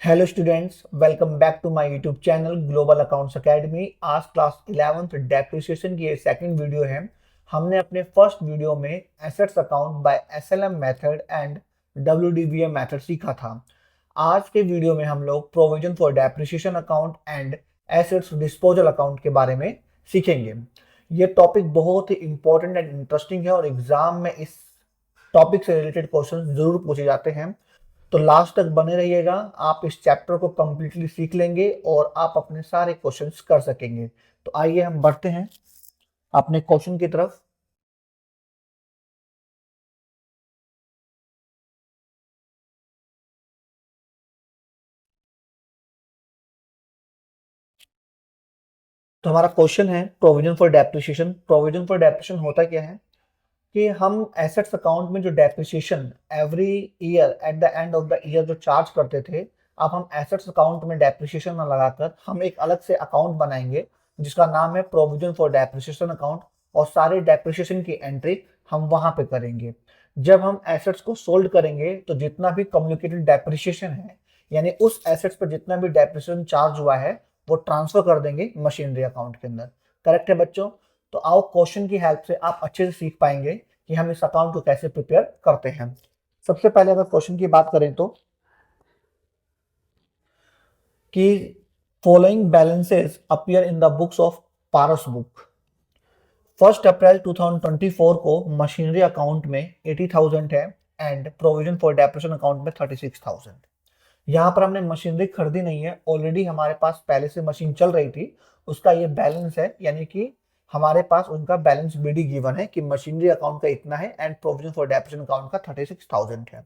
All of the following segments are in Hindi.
Hello students, welcome back to my YouTube channel global accounts academy. आज क्लास 11th डेप्रिसिएशन की ये सेकंड वीडियो है। हमने अपने फर्स्ट वीडियो में assets account by SLM method and WDVA method सीखा था। आज के वीडियो में हम लोग provision for depreciation account and assets disposal account के बारे में सीखेंगे। ये टॉपिक बहुत ही इंपॉर्टेंट एंड इंटरेस्टिंग है और एग्जाम में इस टॉपिक से रिलेटेड क्वेश्चन जरूर पूछे जाते हैं। तो लास्ट तक बने रहिएगा, आप इस चैप्टर को कंप्लीटली सीख लेंगे और आप अपने सारे क्वेश्चंस कर सकेंगे। तो आइए हम बढ़ते हैं अपने क्वेश्चन की तरफ। तो हमारा क्वेश्चन है provision for depreciation. Provision for depreciation होता क्या है कि हम एसेट्स अकाउंट में जो depreciation every year at the end of the year जो चार्ज करते थे, अब हम एसेट्स अकाउंट में डेप्रिसिएशन न लगाकर हम एक अलग से अकाउंट बनाएंगे जिसका नाम है प्रोविजन फॉर डेप्रिसिएशन अकाउंट, और सारे डेप्रिसिएशन की एंट्री हम वहां पे करेंगे। जब हम एसेट्स को सोल्ड करेंगे तो जितना भी कम्युनिकेटेड डेप्रिसिएशन है, यानी उस एसेट्स पर जितना भी डेप्रिसिएशन चार्ज हुआ है, वो ट्रांसफर कर देंगे मशीनरी अकाउंट के अंदर। करेक्ट है बच्चों? तो आओ क्वेश्चन की हेल्प से आप अच्छे से सीख पाएंगे कि हम इस अकाउंट को कैसे प्रिपेयर करते हैं। सबसे पहले अगर क्वेश्चन की बात करें तो कि following balances appear in the books of Paras book. 1 April 2024 को मशीनरी अकाउंट में 80,000 है and provision for depreciation account में 36,000। यहाँ पर हमने मशीनरी खरीदी नहीं है, ऑलरेडी हमारे पास पहले से मशीन चल रही थी, उसका ये बैलेंस है, यानी कि हमारे पास उनका बैलेंस बीडी गिवन है कि मशीनरी अकाउंट का इतना है and provision for depreciation account का 36,000 है।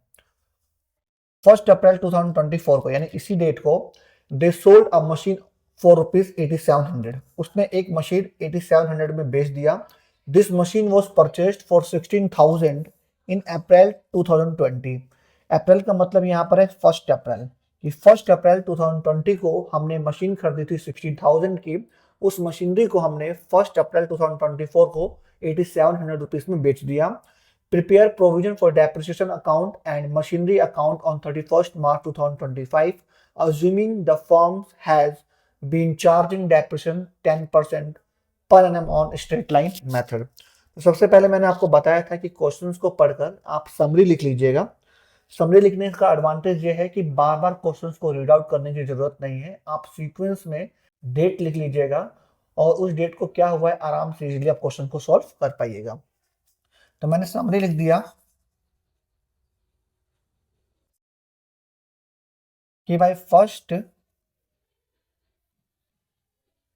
1 अप्रैल 2024 को, यानी इसी डेट को, they sold a machine for ₹8700। उसने एक मशीन 8700 में बेच दिया। This machine was purchased for 16,000 इन अप्रैल 2020। अप्रैल का मतलब यहाँ पर है 1 अप्रैल, कि 1 अप्रैल 2020 को हमने मशीन खरीदी थी 16,000 की। उस मशीनरी को हमने 1 अप्रैल 2024 को 8700 रुपीज में बेच दिया। Prepare provision for depreciation account and machinery account on 31st March 2025, assuming the firm has been charging depreciation 10% per annum on straight line method। तो सबसे पहले मैंने आपको बताया था कि क्वेश्चंस को पढ़कर आप समरी लिख लीजिएगा। समरी लिखने का एडवांटेज ये है कि बार बार क्वेश्चंस को रीड आउट करने की जरूरत नहीं है, आप सीक्वेंस में डेट लिख लीजिएगा और उस डेट को क्या हुआ है आराम से इजीली आप क्वेश्चन को सॉल्व कर पाइएगा। तो मैंने समरी लिख दिया कि भाई 1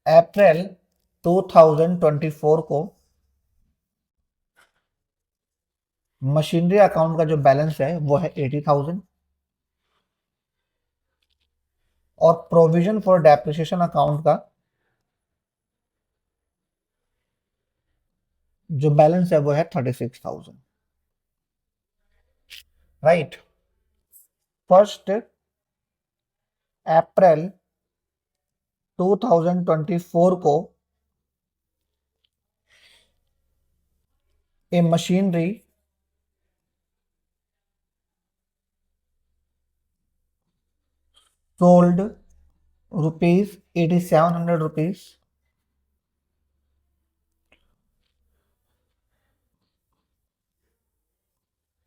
अप्रैल 2024 को मशीनरी अकाउंट का जो बैलेंस है वो है 80,000 और प्रोविजन फॉर डेप्रिसिएशन अकाउंट का जो बैलेंस है वो है 36,000। राइट। 1 अप्रैल 2024 को a machinery sold ₹8,700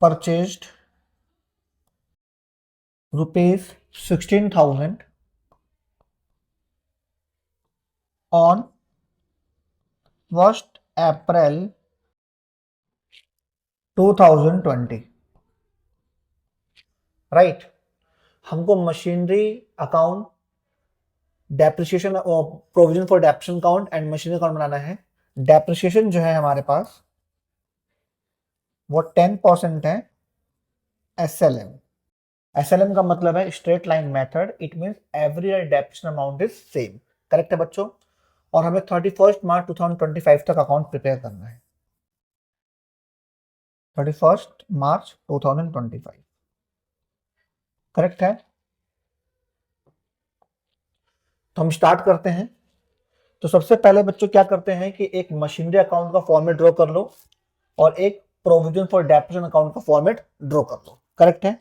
purchased ₹16,000 on 1 April 2020। Right. हमको machinery account depreciation provision for depreciation account and machinery account बनाना है। डेप्रिसिएशन जो है हमारे पास वो 10% है एसएलएम। एसएलएम का मतलब है straight line method, it means every year depreciation amount is same. Correct है बच्चों? और हमें 31 मार्च 2025 तक अकाउंट प्रिपेयर करना है। 31 मार्च 2025। करेक्ट है? तो हम स्टार्ट करते हैं। तो सबसे पहले बच्चों क्या करते हैं कि एक मशीनरी अकाउंट का फॉर्मेट ड्रॉ कर लो और एक प्रोविजन फॉर डेप्रिसिएशन अकाउंट का फॉर्मेट ड्रॉ कर लो। करेक्ट है?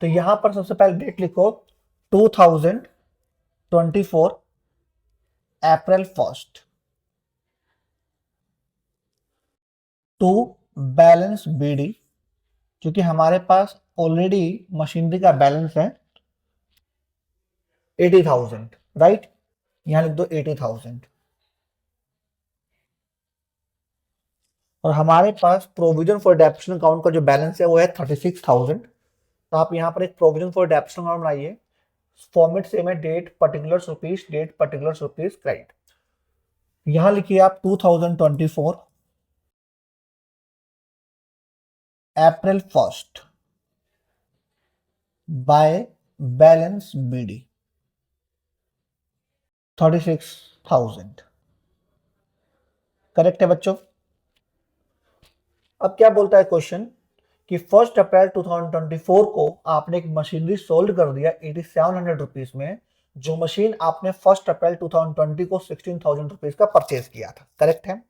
तो यहां पर सबसे पहले डेट लिखो 2024 अप्रैल 1 टू बैलेंस बीडी, क्योंकि हमारे पास ऑलरेडी मशीनरी का बैलेंस है 80,000, राइट। यहां लिख दो 80,000, और हमारे पास प्रोविजन फॉर डेप्रिसिएशन अकाउंट का जो बैलेंस है वो है 36,000। तो आप यहाँ पर एक प्रोविजन फॉर डेप्रिसिएशन अकाउंट बनाइए। फॉर्मेट सेम है, date particular rupees, date particular rupees, credit. यहां लिखिए आप 2024 April 1 by balance BD 36,000। Correct है बच्चों। अब क्या बोलता है क्वेश्चन कि 1 अप्रैल 2024 को आपने एक मशीनरी सोल्ड कर दिया 8700 रुपीज में, जो मशीन आपने 1 अप्रैल 2020 को 16,000 रुपीज का परचेज किया था। करेक्ट है।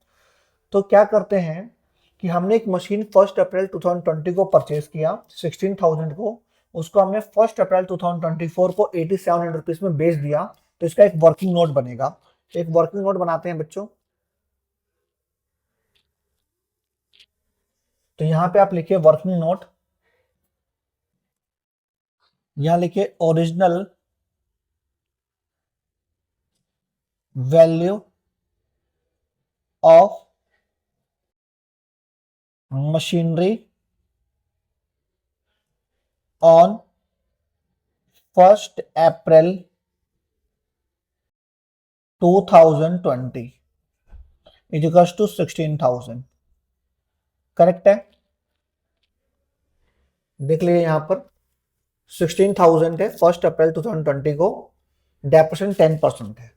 तो क्या करते हैं कि हमने एक मशीन 1 अप्रैल 2020 को परचेज किया 16,000 को, उसको हमने 1 अप्रैल 2024 को 8700 रुपीज में बेच दिया। तो इसका एक वर्किंग नोट बनेगा। एक वर्किंग नोट बनाते हैं बच्चों। तो यहां पे आप लिखिए वर्किंग नोट। यहां लिखिए original value of machinery on 1 April 2020 is equals to 16,000। Correct है। देख लीजिए यहां पर 16,000 है, 1 अप्रैल 2020 को, डेप्रिसिएशन 10% है।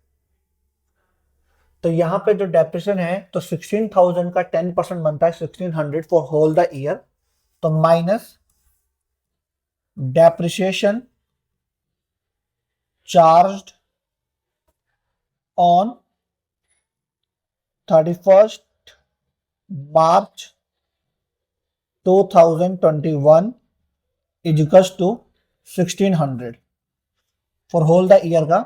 तो यहां पे जो डेप्रिसिएशन है तो 16,000 का 10% बनता है 1600 फॉर होल द ईयर। तो minus depreciation charged on 31 March 2021 is equals to 1600 for whole the year का।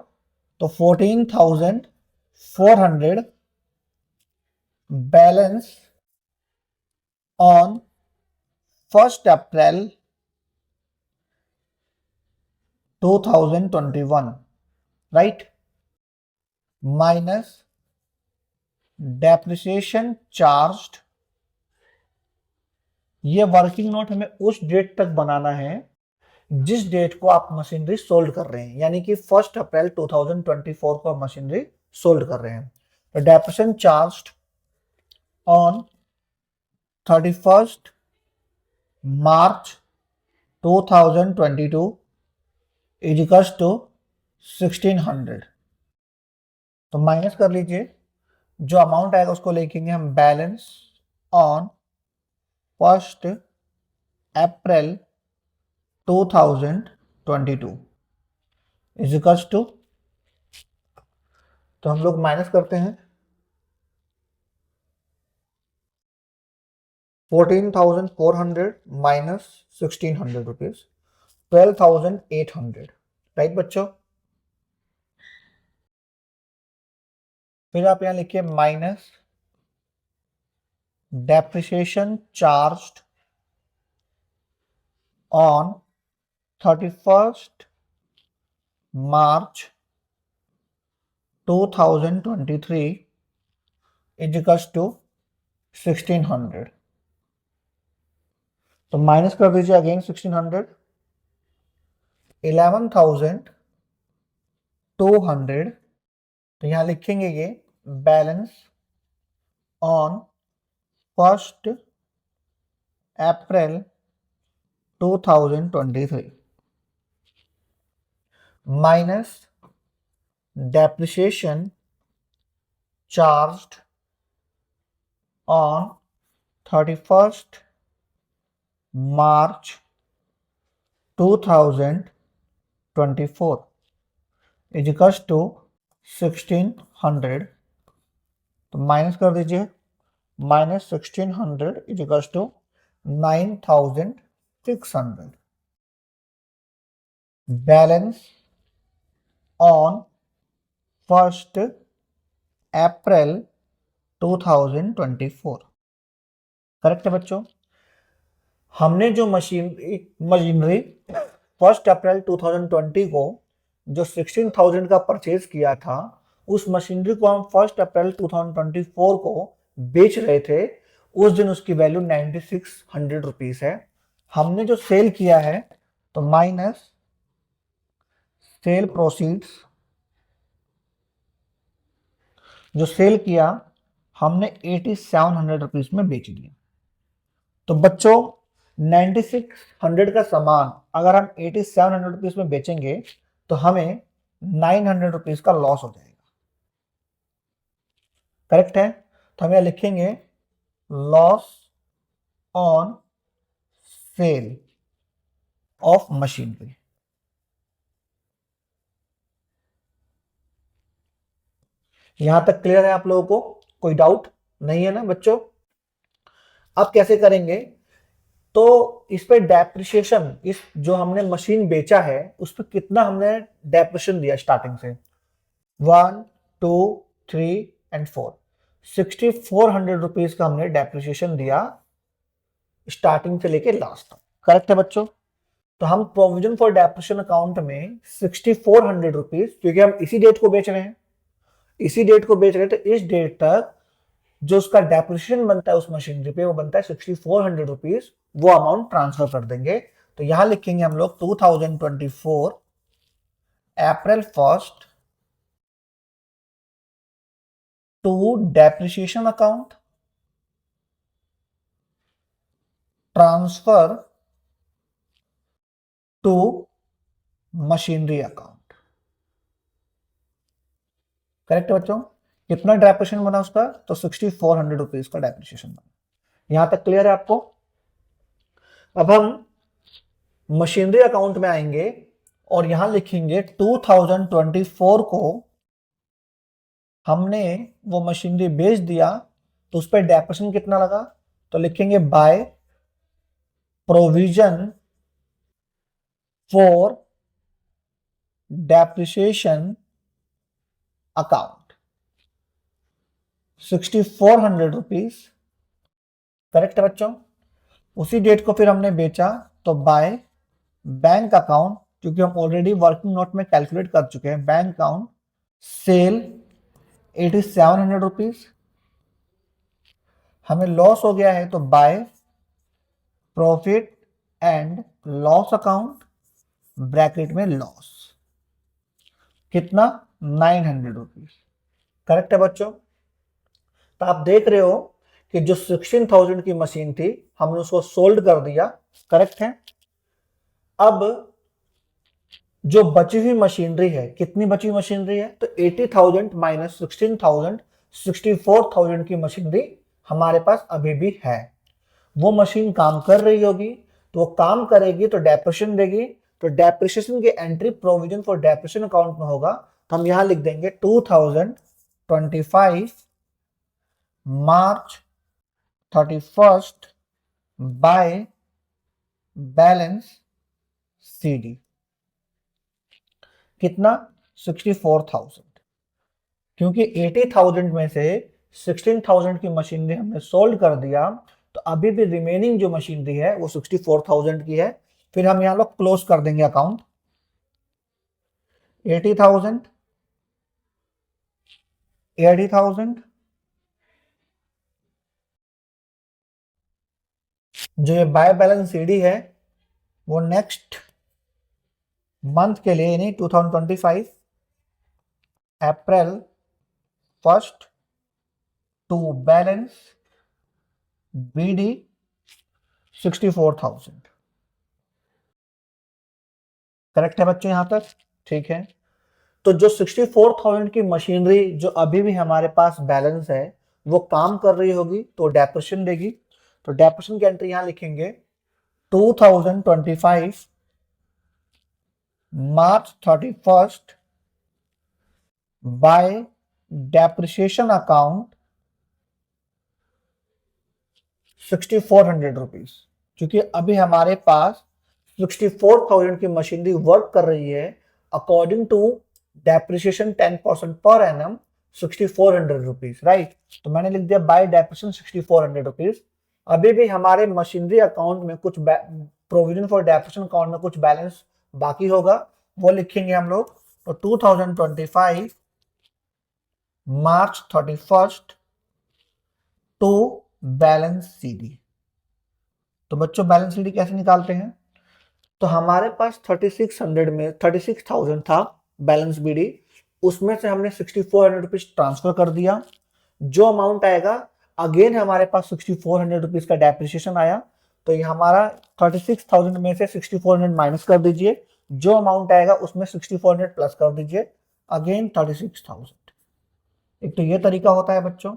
तो 14,400 balance on 1 April 2021, right, minus depreciation charged. ये वर्किंग नोट हमें उस डेट तक बनाना है जिस डेट को आप मशीनरी सोल्ड कर रहे हैं, यानी कि 1 अप्रैल 2024 को आप मशीनरी सोल्ड कर रहे हैं। तो depreciation charged on 31 March 2022 is equals to 1600। तो माइनस कर लीजिए, जो अमाउंट आएगा उसको लिखेंगे हम balance on 1 April 2022 is equals to, तो हम लोग माइनस करते हैं 14,400 माइनस 1600 रुपीज 12,800, राइट बच्चों। फिर आप यहां लिखिए minus depreciation charged on 31 March 2023 is equals to 1600। तो माइनस कर दीजिए अगेन 1600, 11,200। तो यहां लिखेंगे ये balance on 1 April 2023 minus depreciation charged on 31 March 2024 is equals to 1600। तो माइनस कर दीजिए, minus 1600 is equals to 9,600 balance on 1 April 2024। Correct है बच्चों। हमने जो मशीनरी 1 अप्रैल 2020 को जो 16,000 का परचेज किया था, उस मशीनरी को हम 1 अप्रैल 2024 को बेच रहे थे। उस दिन उसकी वैल्यू 9600 रुपीज है। हमने जो सेल किया है तो माइनस सेल प्रोसीड्स, जो सेल किया हमने 8700 रुपीज में बेच दिया। तो बच्चों 9600 का सामान अगर हम 8700 रुपीज में बेचेंगे तो हमें 900 रुपीज का लॉस हो जाएगा। करेक्ट है। तो हम यहां लिखेंगे loss on sale of machinery. यहां तक क्लियर है आप लोगों को? कोई डाउट नहीं है ना बच्चों? अब कैसे करेंगे? तो इस पे डेप्रिसिएशन, इस जो हमने मशीन बेचा है उस पर कितना हमने डेप्रिसिएशन दिया स्टार्टिंग से, 1 2 3 एंड 4, 6400 रुपीज का हमने डेप्रिसिएशन दिया स्टार्टिंग से लेके लास्ट तक। करेक्ट है बच्चों। तो हम प्रोविजन फॉर डेप्रिसिएशन अकाउंट में 6400 रुपीज, क्योंकि हम इसी डेट को बेच रहे हैं, इसी डेट को बेच रहे हैं, तो इस डेट तक जो उसका डेप्रिसिएशन बनता है उस मशीनरी पे वो बनता है 6400 रुपीज, वो अमाउंट ट्रांसफर कर देंगे। तो यहां लिखेंगे हम लोग 2024 April 1 to depreciation account transfer to machinery account. Correct है बच्चों। कितना डेप्रिसिएशन बना उसका? तो 6400 रुपीज का डेप्रिसिएशन बना। यहां तक क्लियर है आपको? अब हम मशीनरी अकाउंट में आएंगे और यहां लिखेंगे 2024 को हमने वो मशीनरी बेच दिया, तो उस पर डेप्रिसिएशन कितना लगा? तो लिखेंगे by provision for depreciation account 6400 rupees. Correct है बच्चों। उसी डेट को फिर हमने बेचा, तो बाय बैंक अकाउंट, क्योंकि हम ऑलरेडी वर्किंग नोट में कैलकुलेट कर चुके हैं, बैंक अकाउंट सेल 8700 रुपीज। हमें लॉस हो गया है तो by profit and loss account bracket में लॉस, कितना? 900 रुपीज। करेक्ट है बच्चों। तो आप देख रहे हो कि जो 16,000 की मशीन थी हमने उसको सोल्ड कर दिया। करेक्ट है। अब जो बची हुई मशीनरी है, कितनी बची हुई मशीनरी है? तो 80,000 माइनस 16,000, 64,000 की मशीनरी हमारे पास अभी भी है। वो मशीन काम कर रही होगी, तो वो काम करेगी तो डेप्रिसिएशन देगी, तो डेप्रिसिएशन की entry provision for depreciation account में होगा। तो हम यहां लिख देंगे 2025 मार्च 31 बाय बैलेंस सीडी। कितना? 64,000। क्योंकि 80,000 में से 16,000 की मशीनरी हमने सोल्ड कर दिया, तो अभी भी रिमेनिंग जो मशीनरी है वो 64,000 की है। फिर हम यहां लोग क्लोज कर देंगे अकाउंट। 80,000 80,000, जो ये बाय बैलेंस सीडी है वो नेक्स्ट मंथ के लिए, यानी 2025 अप्रैल 1 टू बैलेंस बीडी 64,000। करेक्ट है बच्चों यहां तक? ठीक है। तो जो 64,000 की मशीनरी जो अभी भी हमारे पास बैलेंस है वो काम कर रही होगी, तो डेप्रिसिएशन देगी। तो डेप्रिसिएशन की एंट्री यहां लिखेंगे 2025 मार्च 31 बाय डेप्रिसिएशन अकाउंट 6400 रुपीज। क्योंकि अभी हमारे पास 64,000 की मशीनरी वर्क कर रही है according to depreciation 10% per annum 6400 rupees, right. तो मैंने लिख दिया बाय डेप्रिसिएशन 6400 रुपीज। अभी भी हमारे मशीनरी अकाउंट में कुछ प्रोविजन फॉर डेप्रिसिएशन अकाउंट में कुछ बैलेंस बाकी होगा, वो लिखेंगे हम लोग। तो 2025 मार्च 31st टू बैलेंस सीडी। तो बच्चों बैलेंस सीडी कैसे निकालते हैं? तो हमारे पास 3600 में 36,000 था बैलेंस बीडी, उसमें से हमने 6400 रुपीज ट्रांसफर कर दिया। जो अमाउंट आएगा, अगेन हमारे पास 6400 रुपीज का डेप्रिसिएशन आया, तो ये हमारा 36,000 में से 6400 माइनस कर दीजिए, जो अमाउंट आएगा उसमें 6400 प्लस कर दीजिए, अगेन 36,000। एक तो ये तरीका होता है बच्चों।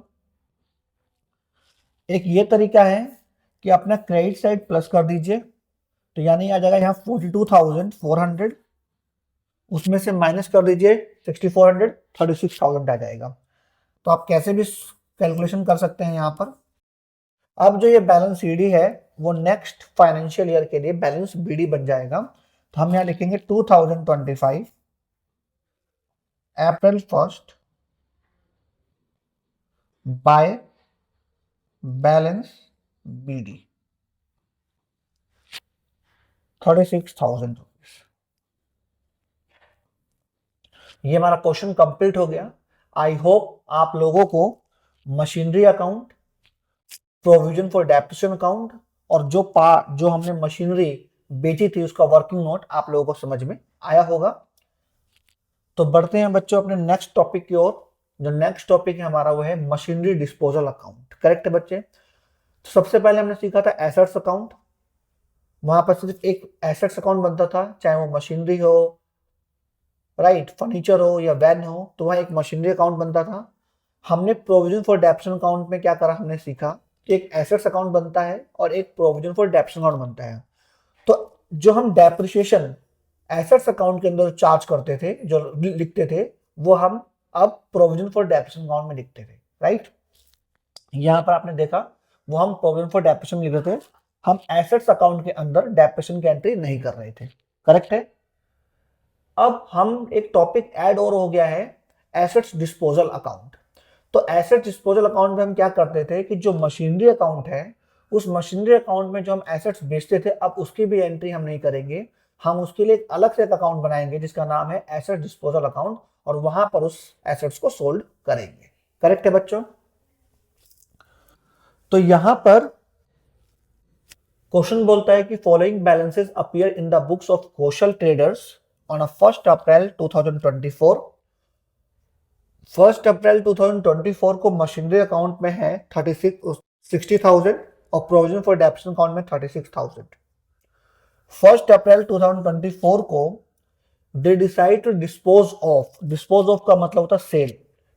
एक ये तरीका है कि अपना क्रेडिट साइड प्लस कर दीजिए, तो यानी आ जाएगा यहाँ 42,400, उसमें से माइनस कर दीजिए 6400, 36,000 आ जाएगा। तो आप कैसे भी कैलकुलेशन कर सकते हैं यहाँ पर। अब जो ये बैलेंस सीडी है वो नेक्स्ट फाइनेंशियल ईयर के लिए बैलेंस बीडी बन जाएगा। तो हम यहाँ लिखेंगे 2025 अप्रैल 1 बाय बैलेंस बीडी 36,000 रुपीज। ये हमारा क्वेश्चन कंप्लीट हो गया। आई होप आप लोगों को machinery account, provision for depreciation account और जो हमने मशीनरी बेची थी उसका वर्किंग नोट आप लोगों को समझ में आया होगा। तो बढ़ते हैं बच्चों अपने नेक्स्ट टॉपिक की ओर। जो नेक्स्ट टॉपिक है हमारा वो है मशीनरी डिस्पोजल अकाउंट। करेक्ट है बच्चे। तो सबसे पहले हमने सीखा था एसेट्स अकाउंट। वहां पर सिर्फ एक एसेट्स अकाउंट बनता था, चाहे वो मशीनरी हो, राइट, फर्नीचर हो या वैन हो, तो वहां एक मशीनरी अकाउंट बनता था। हमने प्रोविजन फॉर डेप्रिसिएशन अकाउंट में क्या करा, हमने सीखा कि एक एसेट्स अकाउंट बनता है और एक प्रोविजन फॉर डेप्रिसिएशन अकाउंट बनता है। तो जो हम डेप्रिसिएशन एसेट्स अकाउंट के अंदर चार्ज करते थे, जो लिखते थे, वो हम अब प्रोविजन फॉर डेप्रिसिएशन अकाउंट में लिखते थे, राइट। यहां पर आपने देखा वो हम प्रोविजन फॉर डेप्रिसिएशन लिख रहे थे, हम एसेट्स अकाउंट के अंदर डेप्रिसिएशन की एंट्री नहीं कर रहे थे। करेक्ट है। अब हम एक टॉपिक ऐड और हो गया है, एसेट्स डिस्पोजल अकाउंट। तो एसेट डिस्पोजल अकाउंट में हम क्या करते थे कि जो मशीनरी अकाउंट है, उस मशीनरी अकाउंट में जो हम एसेट्स बेचते थे, अब उसकी भी एंट्री हम नहीं करेंगे। हम उसके लिए एक अलग से एक अकाउंट बनाएंगे जिसका नाम है एसेट डिस्पोजल अकाउंट, और वहां पर उस एसेट्स को सोल्ड करेंगे। करेक्ट है बच्चों। तो यहां पर क्वेश्चन बोलता है कि following balances appear in the books of Kaushal traders on 1 April 2024। 1 April 2024 को मशीनरी अकाउंट में है 60,000 और प्रोविजन फॉर डेप्रिसिएशन अकाउंट में 36,000। 1 अप्रैल 2024 को they decide to dispose of का मतलब होता है sale.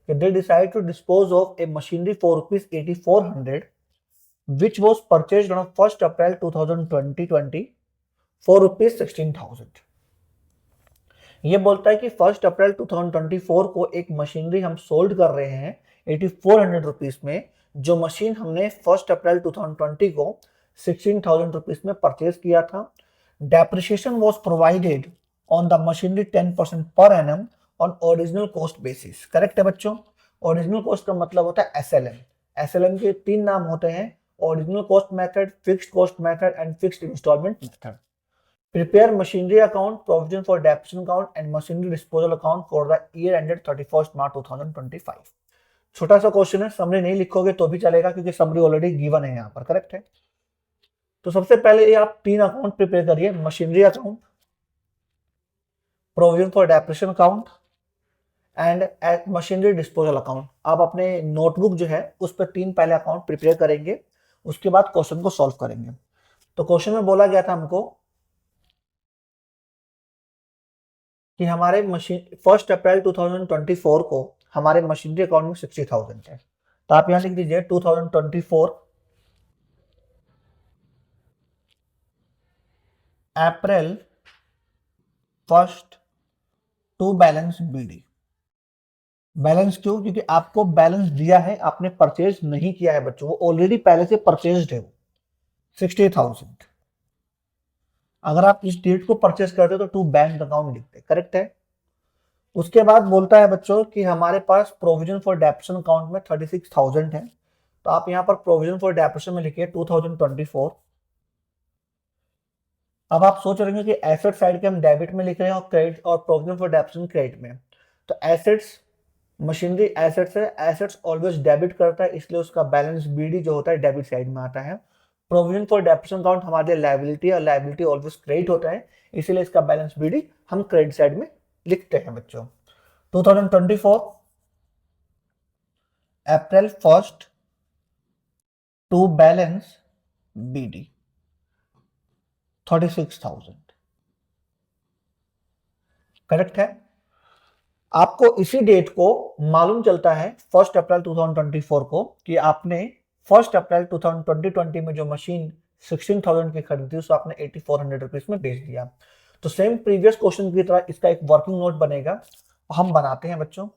They decide to dispose of a machinery for ₹8400 which was purchased on 1 April 2020 for ₹16,000। ये बोलता है कि 1 अप्रैल 2024 को एक मशीनरी हम सोल्ड कर रहे हैं 8400 रुपीज में। जो मशीन हमने 1 अप्रैल 2020 को 16,000 रुपीज में परचेज किया था। Depreciation was provided on the machinery 10% per annum on original cost basis. Correct है बच्चों। ओरिजिनल कॉस्ट का मतलब होता है एसएलएम। एसएलएम के 3 नाम होते हैं, original cost method, fixed cost method and fixed instalment method. Prepare machinery account, provision for depreciation account and machinery disposal account for the year ended 31 March 2025। छोटा सा क्वेश्चन है, समरी नहीं लिखोगे तो भी चलेगा क्योंकि समरी ऑलरेडी गिवन है यहाँ पर। करेक्ट है। तो सबसे पहले आप 3 अकाउंट प्रिपेयर करिए, machinery account, provision for depreciation account and machinery disposal account. आप अपने नोटबुक जो है उस पर 3 पहले अकाउंट प्रिपेयर करेंगे, उसके बाद क्वेश्चन को सॉल्व करेंगे। तो क्वेश्चन में बोला गया था हमको कि हमारे 1 अप्रैल 2024 को हमारे मशीनरी अकाउंट में 60,000 है। तो आप यहां लिख दीजिए 2024 April 1 to balance BD. Balance क्यों? क्योंकि आपको बैलेंस दिया है, आपने परचेज नहीं किया है बच्चों, वो ऑलरेडी पहले से परचेज्ड है वो 60,000। अगर आप इस डेट को परचेज करते तो टू बैंक अकाउंट लिखते। करेक्ट है। उसके बाद बोलता है बच्चों कि हमारे पास प्रोविजन फॉर डेप्रेशन अकाउंट में 36,000 है, तो आप यहाँ पर प्रोविजन फॉर डेप्रेशन में लिखिए 2024। अब आप सोच रहे हैं कि एसेट साइड के हम डेबिट में लिख रहे हैं और क्रेडिट और प्रोविजन फॉर डेप्रेशन क्रेडिट में। तो एसेट्स, मशीनरी एसेट्स है, एसेट्स ऑलवेज डेबिट करता है, इसलिए उसका बैलेंस बीडी जो होता है डेबिट साइड में आता है। प्रोविजन फॉर डेप्रेशन अकाउंट हमारे लिए लायबिलिटी है, लायबिलिटी ऑलवेज क्रेडिट होता है, इसीलिए इसका बैलेंस बीडी हम क्रेडिट साइड में लिखते हैं बच्चों। 2024 April 1 to balance BD 36,000, correct है। आपको इसी डेट को मालूम चलता है 1 अप्रैल 2024 को कि आपने 1 अप्रैल 2020 में जो मशीन 16,000 की खरीदी उसको आपने 8400 रुपीज में बेच दिया। तो सेम प्रीवियस क्वेश्चन की तरह इसका एक वर्किंग नोट बनेगा, हम बनाते हैं बच्चों।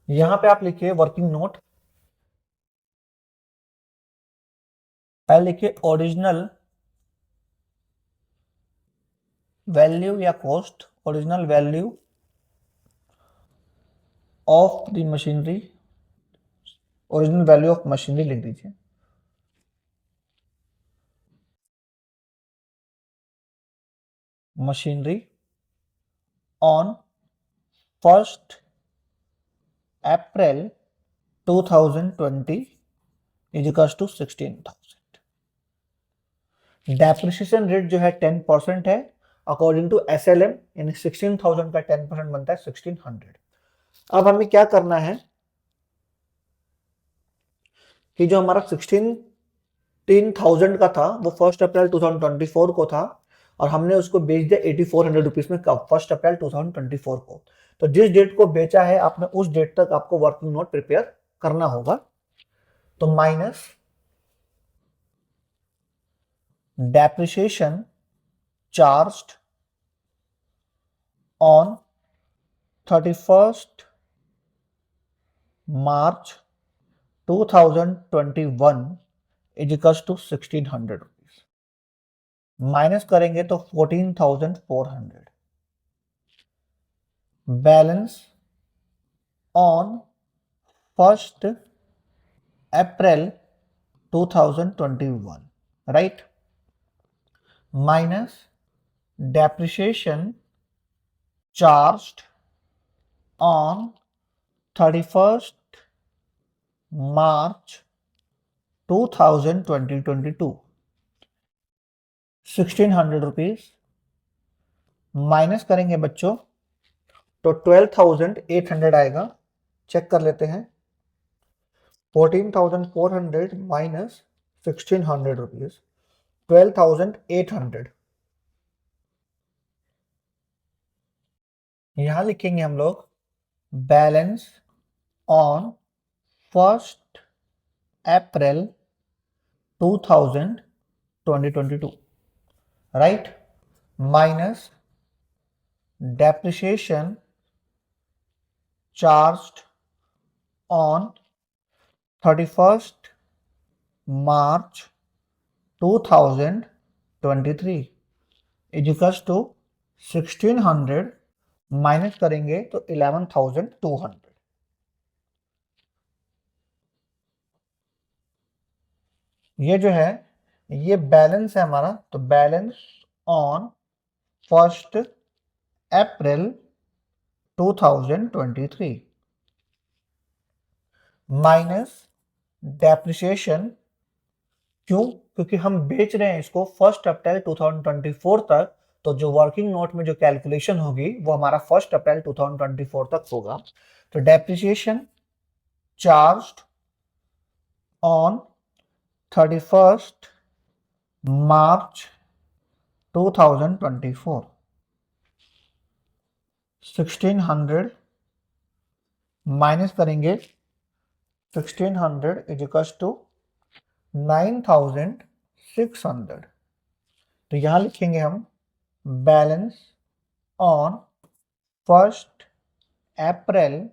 यहां पे आप लिखिए वर्किंग नोट, पहले लिखिए ओरिजिनल वैल्यू या cost, original value of the machinery, original value of machinery लिख दीजिए। Machinery on 1 April 2020 is equals to 16,000। Depreciation rate जो है 10% है अकॉर्डिंग टू SLM, यानी 16,000 का 10% बनता है 1600। अब हमें क्या करना है कि जो हमारा 16,000 का था वो 1 अप्रैल 2024 को था और हमने उसको बेच दिया 8400 रुपीज में, कब? 1 अप्रैल 2024 को। तो जिस डेट को बेचा है आपने उस डेट तक आपको वर्किंग नोट प्रिपेयर करना होगा। तो minus depreciation charged on 31 March 2021 is equals to 1600 rupees, minus करेंगे तो 14,400। Balance on 1 April 2021, right, minus depreciation charged on 31 March 2022 1600 rupees, minus करेंगे बच्चों तो 12,800 आएगा। चेक कर लेते हैं, 14,400 माइनस 1600 रुपीज, 12,800। यहां लिखेंगे हम लोग balance on 1 April 2022, right, minus depreciation charged on 31 March 2023 is equals to 1600, minus करेंगे तो 11,200। ये जो है ये बैलेंस है हमारा। तो balance on 1 April 2023 minus depreciation, क्यों? क्योंकि हम बेच रहे हैं इसको 1 अप्रैल 2024 तक, तो जो वर्किंग नोट में जो कैलकुलेशन होगी वो हमारा 1 अप्रैल 2024 तक होगा। तो depreciation charged on 31 March 2024 1600, minus करेंगे 1600 इज इक्वल्स टू 9,600। तो यहां लिखेंगे हम बैलेंस ऑन 1 अप्रैल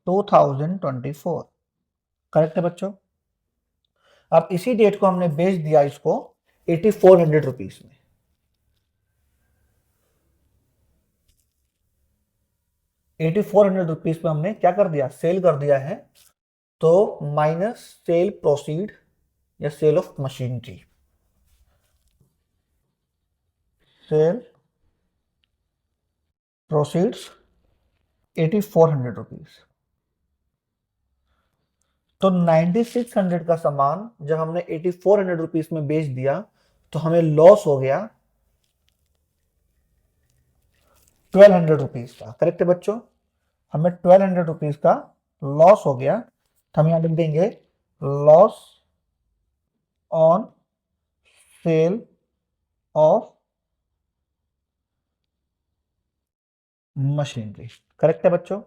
2024, करेक्ट है बच्चों। अब इसी डेट को हमने बेच दिया इसको 8400 रुपीज में। ₹8400 पे हमने क्या कर दिया, सेल कर दिया है, तो माइनस सेल प्रोसीड या sale of machinery, sale proceeds ₹8400। तो 9600 का सामान जब हमने ₹8400 में बेच दिया तो हमें लॉस हो गया ₹1200 का। करेक्ट है बच्चों, हमें ₹1200 का लॉस हो गया, तो हम यहां लिख देंगे loss on sale of machinery. Correct है बच्चों।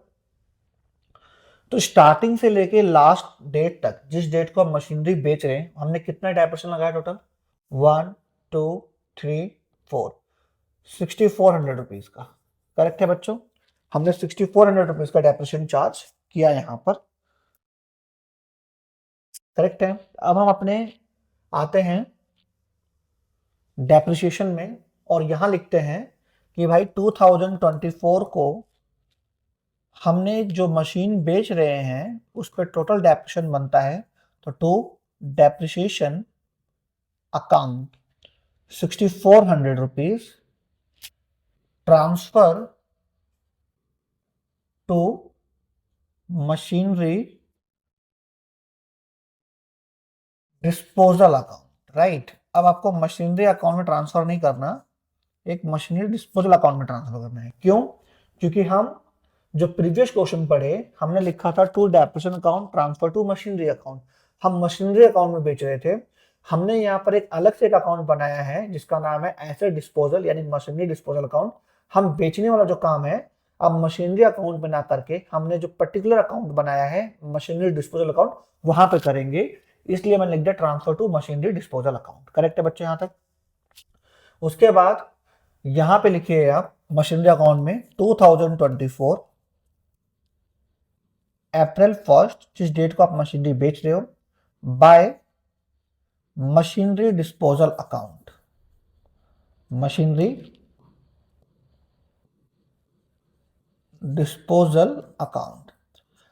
तो स्टार्टिंग से लेके लास्ट डेट तक, जिस डेट को हम मशीनरी बेच रहे हैं, हमने कितना डेप्रिसिएशन लगाया टोटल, 1 2 3 4, ₹6400 का। करेक्ट है बच्चों, हमने ₹6400 का डेप्रिसिएशन चार्ज किया यहां पर। करेक्ट है। अब हम अपने आते हैं डेप्रिसिएशन में और यहां लिखते हैं कि भाई 2024 को हमने जो मशीन बेच रहे हैं उस पर टोटल डेप्रिसिएशन बनता है, तो to depreciation account ₹6400 transfer to machinery disposal account. Right, अब आपको मशीनरी अकाउंट में ट्रांसफर नहीं करना, एक मशीनरी डिस्पोजल अकाउंट में ट्रांसफर करना है। क्यों? क्योंकि हम जो प्रीवियस क्वेश्चन पढ़े हमने लिखा था to depreciation account transfer to machinery account, हम मशीनरी अकाउंट में बेच रहे थे। हमने यहाँ पर एक अलग से एक अकाउंट बनाया है जिसका नाम है एसेट डिस्पोजल यानी मशीनरी डिस्पोजल अकाउंट। हम बेचने वाला जो काम है अब मशीनरी अकाउंट में ना करके हमने जो पर्टिकुलर अकाउंट बनाया है मशीनरी डिस्पोजल अकाउंट वहां पे करेंगे, इसलिए मैंने लिख दिया transfer to machinery disposal account. Correct है बच्चे यहां तक। उसके बाद यहां पे लिखिए आप मशीनरी अकाउंट में 2024 अप्रैल 1 जिस डेट को आप मशीनरी बेच रहे हो, bye machinery disposal account, machinery disposal account.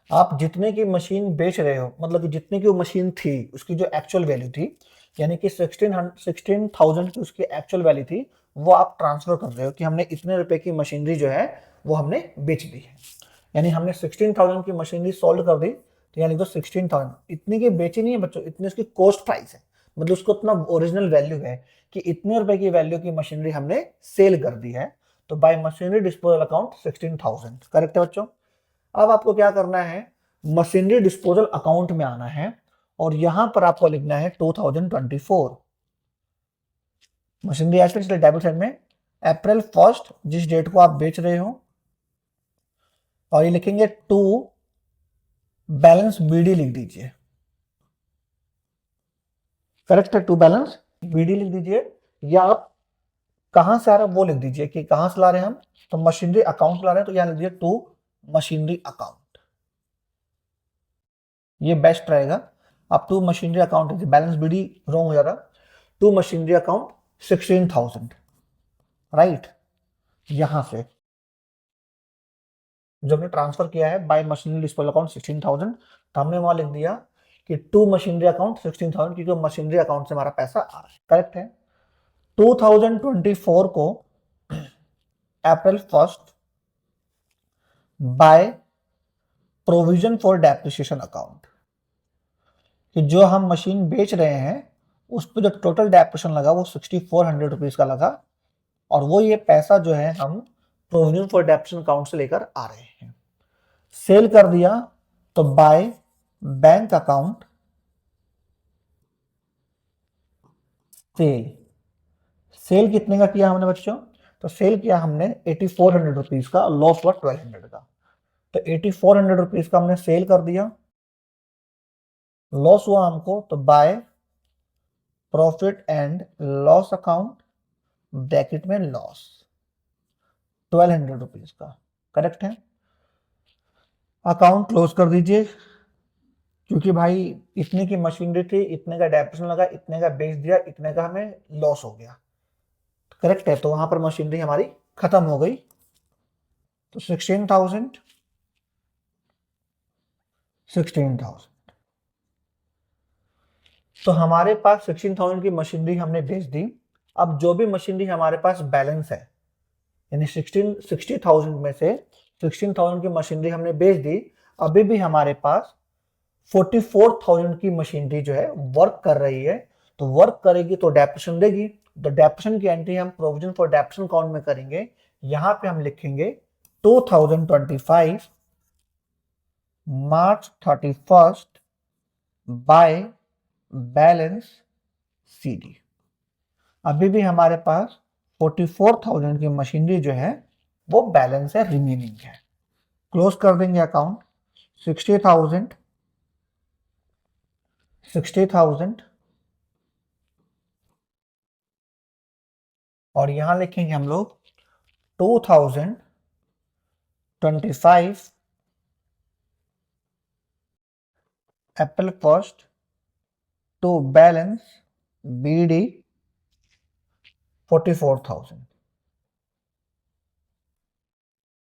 आप जितने की मशीन बेच रहे हो, मतलब कि जितने की वो मशीन थी उसकी जो एक्चुअल वैल्यू थी, यानी कि 16,000 की उसकी एक्चुअल वैल्यू थी, वो आप ट्रांसफर कर रहे हो कि हमने इतने रुपए की मशीनरी जो है वो हमने बेच दी है। यानी हमने 16,000 की मशीनरी सोल्ड कर दी, तो यानी तो 16,000 इतने की बेची नहीं है बच्चों, इतने उसकी कॉस्ट प्राइस है, मतलब उसको इतना ओरिजिनल वैल्यू है कि इतने रुपए की वैल्यू की मशीनरी हमने सेल कर दी है, तो bye machinery disposal account 16,000। Correct है बच्चों। अब आपको क्या करना है, मशीनरी डिस्पोजल अकाउंट में आना है और यहां पर आपको लिखना है 2024 मशीनरी एसेट्स डेबिट साइड में अप्रैल 1 जिस डेट को आप बेच रहे हो, और ये लिखेंगे टू बैलेंस बीडी लिख दीजिए। करेक्ट है, टू बैलेंस बीडी लिख दीजिए, या आप कहां से आ रहा है वो लिख दीजिए कि कहां से ला रहे हैं हम, तो मशीनरी अकाउंट ला रहे हैं, तो यहां लिख दीजिए टू मशीनरी अकाउंट, ये बेस्ट रहेगा। अब to machinery account balance BD wrong हो जाता, टू मशीनरी अकाउंट 16,000। राइट, यहां से जो हमने ट्रांसफर किया है बाय मशीनरी डिस्पोजल अकाउंट 16,000, तो हमने वहां लिख दिया कि टू मशीनरी अकाउंट 16,000 क्योंकि मशीनरी अकाउंट से हमारा पैसा आ रहा है। करेक्ट है। 2024 को अप्रैल 1 by provision for depreciation account, कि जो हम मशीन बेच रहे हैं उस पर जो टोटल डेप्रिसिएशन लगा वो ₹6400 का लगा, और वो ये पैसा जो है हम प्रोविजन फॉर डेप्रिसिएशन अकाउंट से लेकर आ रहे हैं। सेल कर दिया तो by bank account sale, sale कितने का किया हमने बच्चों, तो सेल किया हमने ₹8400 का, लॉस हुआ 1200 का, तो ₹8400 का हमने सेल कर दिया, लॉस हुआ हमको, तो by profit and loss account bracket में लॉस ₹1200 का। करेक्ट है, अकाउंट क्लोज कर दीजिए, क्योंकि भाई इतने की मशीनरी थी, इतने का डेप्रिसिएशन लगा, इतने का बेच दिया, इतने का हमें लॉस हो गया। करेक्ट है, तो वहां पर मशीनरी हमारी खत्म हो गई, तो 16,000 16,000। तो हमारे पास 16,000 की मशीनरी हमने भेज दी। अब जो भी मशीनरी हमारे पास बैलेंस है, यानी 60,000 में से 16,000 की मशीनरी हमने भेज दी, अभी भी हमारे पास 44,000 की मशीनरी जो है वर्क कर रही है। तो वर्क करेगी तो डेप्रेशन देगी। तो डेप्रेशन की एंट्री हम प्रोविजन फॉर डेप्रेशन अकाउंट में करेंगे। यहां पे हम लिखेंगे 2025 मार्च 31st बाय बैलेंस सीडी। अभी भी हमारे पास 44,000 की मशीनरी जो है वो बैलेंस है, रिमेनिंग है। क्लोज कर देंगे अकाउंट। 60,000 और यहां लिखेंगे हम लोग 2025 अप्रैल 1st टू बैलेंस बीडी 44,000।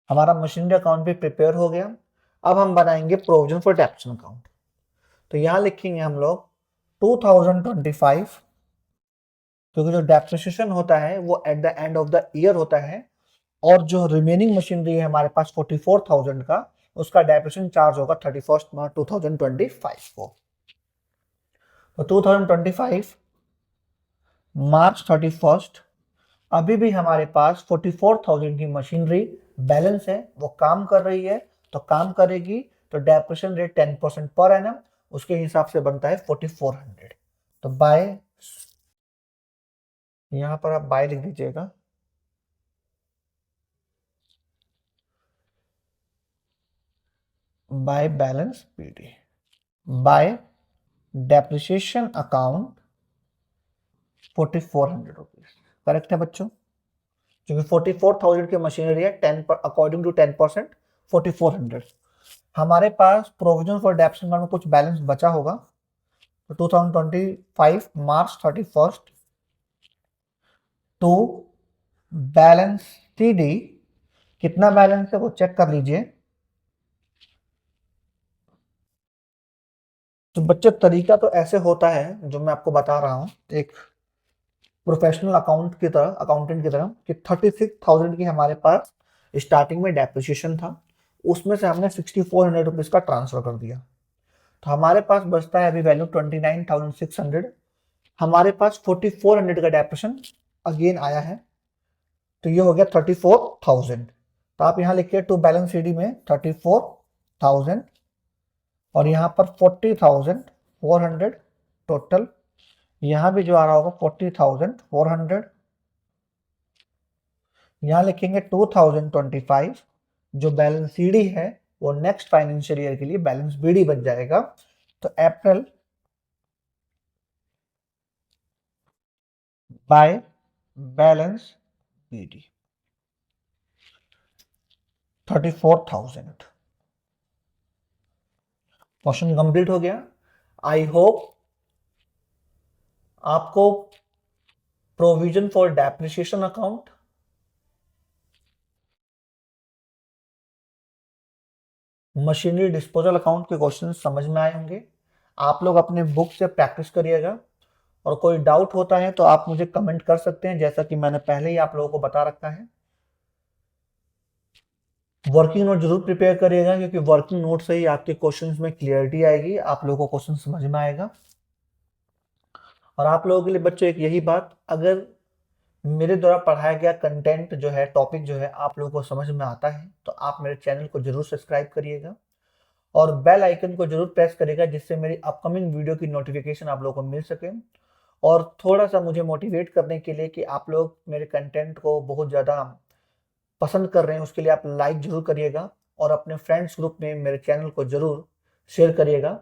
हमारा मशीनरी अकाउंट भी प्रिपेयर हो गया। अब हम बनाएंगे प्रोविजन फॉर डेप्रेशन अकाउंट। तो यहां लिखेंगे हम लोग 2025, क्योंकि जो डेप्रिसिएशन होता है वो at the end of the year होता है, और जो रिमेनिंग मशीनरी है हमारे पास 44,000 का, उसका डेप्रिसिएशन चार्ज होगा 31 मार्च 2025 को। तो 2025 मार्च 31st, अभी भी हमारे पास 44,000 की मशीनरी बैलेंस है, वो काम कर रही है। तो काम करेगी तो डेप्रिसिएशन रेट 10% पर एनम, उसके हिसाब से बनता है 4400। तो बाय, यहां पर आप बाय लिख दीजिएगा। By balance PD by depreciation account 4400 rupees. Correct है बच्चों? क्योंकि 44,000 की मशीनरी है, 10 पर अकॉर्डिंग टू 10% 4400। हमारे पास प्रोविजन फॉर डेप्रेशन अकाउंट में कुछ बैलेंस बचा होगा। तो 2025 मार्च 31st टू बैलेंस टीडी, कितना बैलेंस है वो चेक कर लीजिए। तो बच्चे तरीका तो ऐसे होता है जो मैं आपको बता रहा हूं, एक प्रोफेशनल अकाउंट की तरह, अकाउंटेंट की तरह, कि 36,000 की हमारे पास स्टार्टिंग में डेप्रिसिएशन था, उसमें से हमने 6,400 रुपीज का ट्रांसफर कर दिया। तो हमारे पास बचता है अभी वैल्यू 29,600। हमारे पास 4,400 का डेप्रेशन अगेन आया है, तो ये हो गया 34,000। तो आप यहाँ लिखिए टू बैलेंस सीडी में 34,000 और यहाँ पर 40,400 टोटल। यहाँ भी जो आ रहा होगा 40,400। यहाँ लिखेंगे 2025 जो बैलेंस सीडी है वो नेक्स्ट फाइनेंशियल ईयर के लिए बैलेंस बीडी बन जाएगा। तो April by balance BD 34,000। Question complete हो गया। आई होप आपको provision for depreciation account, machinery disposal account के क्वेश्चन समझ में आए होंगे। आप लोग अपने बुक से प्रैक्टिस करिएगा, और कोई डाउट होता है तो आप मुझे कमेंट कर सकते हैं, जैसा कि मैंने पहले ही आप लोगों को बता रखा है। वर्किंग नोट जरूर प्रिपेयर करिएगा, क्योंकि वर्किंग नोट से ही आपके क्वेश्चंस में क्लियरिटी आएगी, आप लोगों को क्वेश्चन समझ में आएगा। और आप लोगों के लिए बच्चों एक यही बात, अगर मेरे द्वारा पढ़ाया गया कंटेंट जो है, टॉपिक जो है, आप लोगों को समझ में आता है तो आप मेरे चैनल को जरूर सब्सक्राइब करिएगा और बेल आइकन को जरूर प्रेस करिएगा, जिससे मेरी अपकमिंग वीडियो की नोटिफिकेशन आप लोगों को मिल सके। और थोड़ा सा मुझे मोटिवेट करने के लिए कि आप लोग मेरे कंटेंट को बहुत ज़्यादा पसंद कर रहे हैं, उसके लिए आप लाइक जरूर करिएगा और अपने फ्रेंड्स ग्रुप में मेरे चैनल को जरूर शेयर करिएगा।